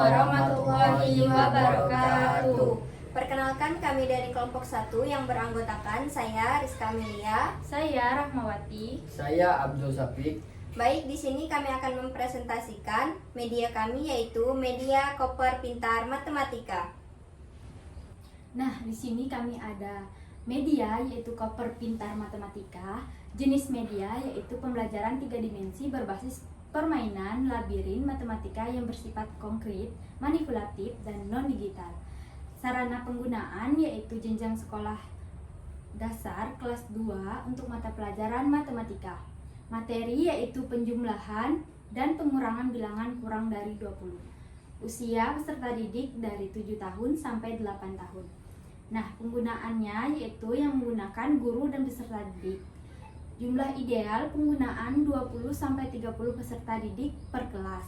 warahmatullahi wabarakatuh. Perkenalkan, kami dari kelompok 1 yang beranggotakan saya Rizka Amelia. Saya Rahmawati. Saya Abdul Syafiq. Baik, di sini kami akan mempresentasikan media kami, yaitu media Koper Pintar Matematika. Nah, di sini kami ada media yaitu Koper Pintar Matematika. Jenis media yaitu pembelajaran 3 dimensi berbasis permainan labirin matematika yang bersifat konkret, manipulatif, dan non-digital. Sarana penggunaan yaitu jenjang sekolah dasar kelas 2 untuk mata pelajaran matematika. Materi yaitu penjumlahan dan pengurangan bilangan kurang dari 20. Usia peserta didik dari 7 tahun sampai 8 tahun. Nah, penggunaannya yaitu yang menggunakan guru dan peserta didik. Jumlah ideal penggunaan 20-30 peserta didik per kelas.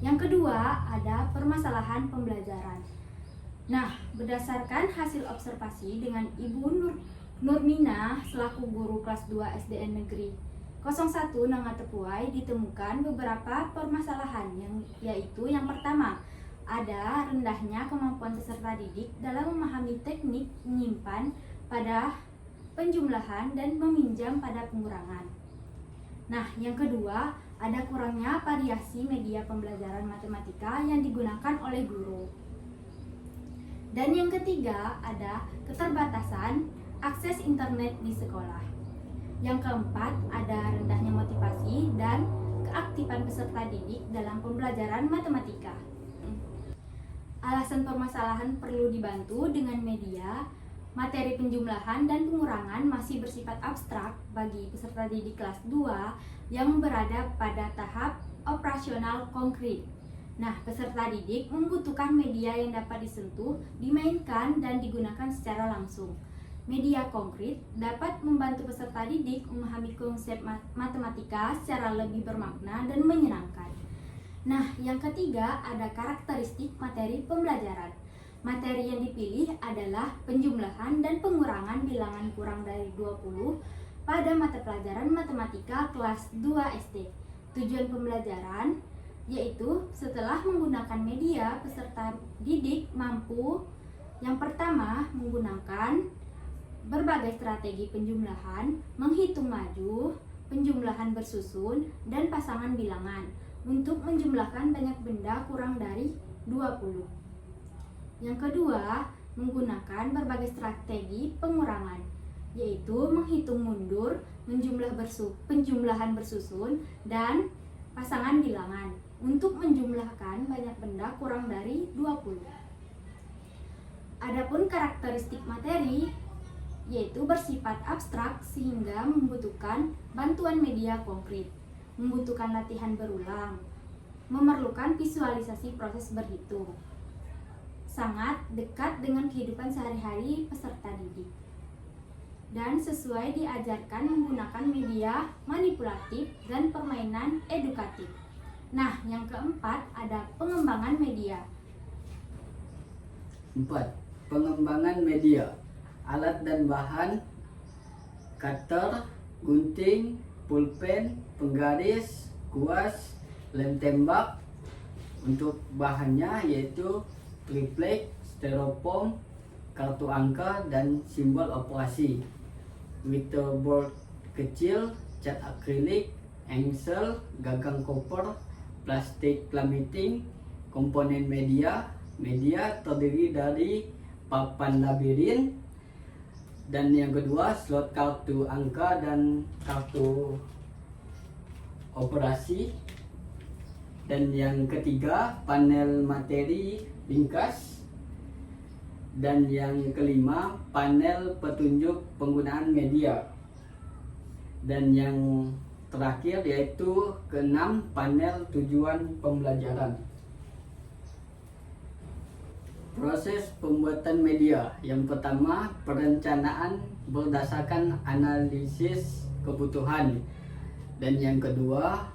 Yang kedua, ada permasalahan pembelajaran. Nah, berdasarkan hasil observasi dengan Ibu Nurmina selaku guru kelas 2 SDN Negeri 01 Nangatepuai, ditemukan beberapa permasalahan yaitu yang pertama, ada rendahnya kemampuan peserta didik dalam memahami teknik menyimpan pada penjumlahan dan meminjam pada pengurangan. Nah, yang kedua, ada kurangnya variasi media pembelajaran matematika yang digunakan oleh guru. Dan yang ketiga, ada keterbatasan akses internet di sekolah. Yang keempat, ada rendahnya motivasi dan keaktifan peserta didik dalam pembelajaran matematika. Alasan permasalahan perlu dibantu dengan media. Materi penjumlahan dan pengurangan masih bersifat abstrak bagi peserta didik kelas 2 yang berada pada tahap operasional konkret. Nah, peserta didik membutuhkan media yang dapat disentuh, dimainkan, dan digunakan secara langsung. Media konkret dapat membantu peserta didik memahami konsep matematika secara lebih bermakna dan menyenangkan. Nah, yang ketiga, ada karakteristik materi pembelajaran. Materi yang dipilih adalah penjumlahan dan pengurangan bilangan kurang dari 20 pada mata pelajaran matematika kelas 2 SD. Tujuan pembelajaran yaitu setelah menggunakan media, peserta didik mampu yang pertama menggunakan berbagai strategi penjumlahan, menghitung maju, penjumlahan bersusun, dan pasangan bilangan untuk menjumlahkan banyak benda kurang dari 20. Yang kedua, menggunakan berbagai strategi pengurangan, yaitu menghitung mundur, penjumlahan bersusun, dan pasangan bilangan untuk menjumlahkan banyak benda kurang dari 20. Adapun karakteristik materi yaitu bersifat abstrak sehingga membutuhkan bantuan media konkret, membutuhkan latihan berulang, memerlukan visualisasi proses berhitung, sangat dekat dengan kehidupan sehari-hari peserta didik, dan sesuai diajarkan menggunakan media manipulatif dan permainan edukatif. Nah, yang keempat ada pengembangan media. 4. Pengembangan media. Alat dan bahan: cutter, gunting, pulpen, penggaris, kuas, lem tembak. Untuk bahannya yaitu triplek, styrofoam, kartu angka, dan simbol operasi. Whiteboard kecil, cat akrilik, engsel, gagang koper, plastik laminating. Komponen media. Media terdiri dari papan labirin, dan yang kedua slot kartu angka dan kartu operasi, dan yang ketiga panel materi ringkas, dan yang kelima panel petunjuk penggunaan media, dan yang terakhir yaitu keenam panel tujuan pembelajaran. Proses pembuatan media. Yang pertama, perencanaan berdasarkan analisis kebutuhan, dan yang kedua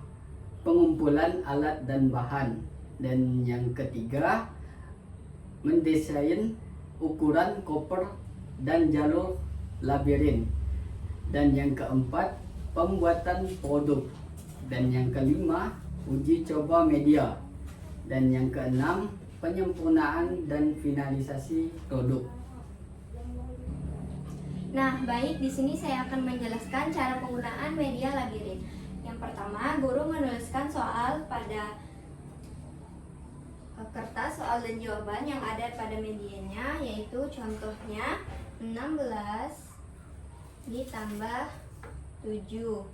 pengumpulan alat dan bahan, dan yang ketiga mendesain ukuran koper dan jalur labirin, dan yang keempat pembuatan produk, dan yang kelima uji coba media, Dan yang keenam, penyempurnaan dan finalisasi produk. Nah, baik, di sini saya akan menjelaskan cara penggunaan media labirin. Yang pertama, guru menuliskan soal pada kertas soal dan jawaban yang ada pada medianya, yaitu contohnya 16 ditambah 7.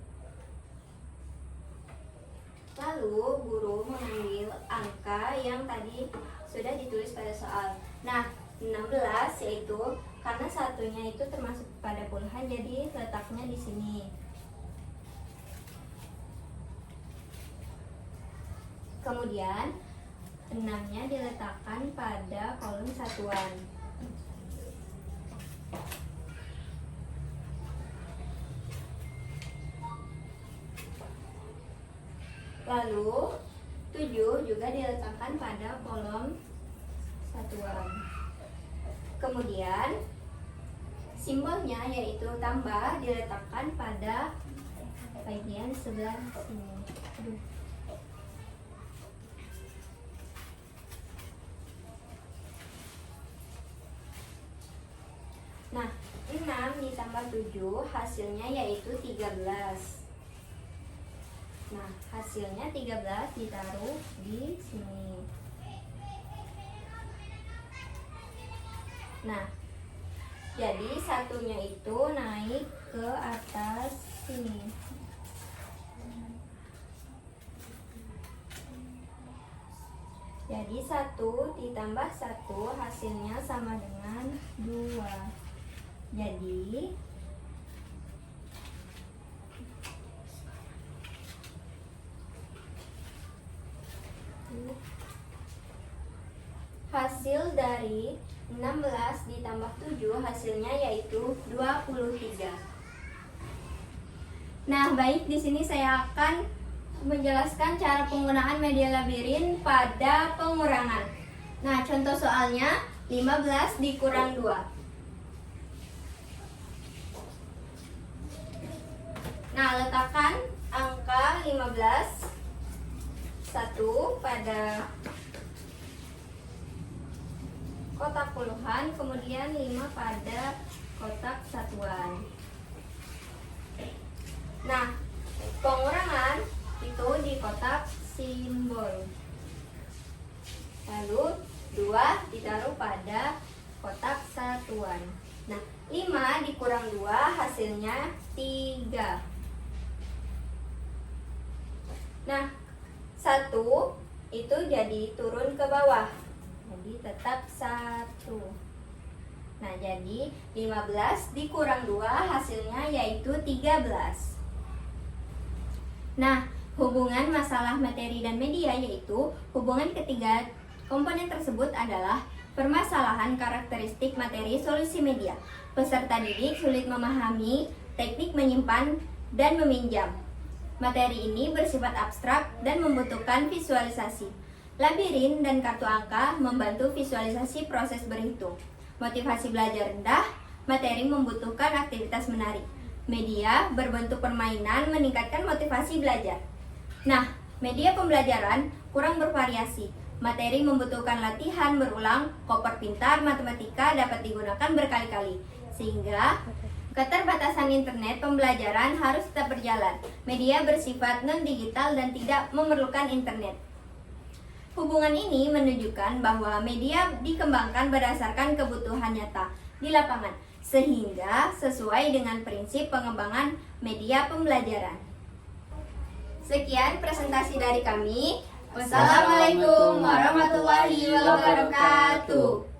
Lalu guru mengambil angka yang tadi sudah ditulis pada soal. Nah, 16 yaitu karena satunya itu termasuk pada puluhan, jadi letaknya di sini. Kemudian 6-nya diletakkan pada kolom satuan. Lalu 7 juga diletakkan pada kolom satuan. Kemudian simbolnya yaitu tambah diletakkan pada bagian sebelah sini. Nah, 6 ditambah 7 hasilnya yaitu 13. Nah, hasilnya 13 ditaruh di sini. Nah, jadi satunya itu naik ke atas sini. Jadi 1 ditambah 1 hasilnya sama dengan 2. Jadi hasil dari 16 ditambah 7 hasilnya yaitu 23. Nah, baik, di sini saya akan menjelaskan cara penggunaan media labirin pada pengurangan. Nah, contoh soalnya 15 dikurang 2. Nah, letakkan angka 15 1 pada kotak puluhan, kemudian 5 pada kotak satuan. Nah, pengurangan itu di kotak simbol. Lalu 2 ditaruh pada kotak satuan. Nah, 5 dikurang 2 hasilnya 3. Nah, 1 itu jadi turun ke bawah. Jadi tetap 1. Nah, jadi 15 dikurang 2 hasilnya yaitu 13. Nah, hubungan masalah materi dan media yaitu hubungan ketiga komponen tersebut adalah permasalahan karakteristik materi solusi media. Peserta didik sulit memahami teknik menyimpan dan meminjam. Materi ini bersifat abstrak dan membutuhkan visualisasi. Labirin dan kartu angka membantu visualisasi proses berhitung. Motivasi belajar rendah, materi membutuhkan aktivitas menarik. Media berbentuk permainan meningkatkan motivasi belajar. Nah, media pembelajaran kurang bervariasi. Materi membutuhkan latihan berulang, koper pintar matematika dapat digunakan berkali-kali. Sehingga keterbatasan internet pembelajaran harus tetap berjalan. Media bersifat non-digital dan tidak memerlukan internet. Hubungan ini menunjukkan bahwa media dikembangkan berdasarkan kebutuhan nyata di lapangan, sehingga sesuai dengan prinsip pengembangan media pembelajaran. Sekian presentasi dari kami. Wassalamualaikum warahmatullahi wabarakatuh.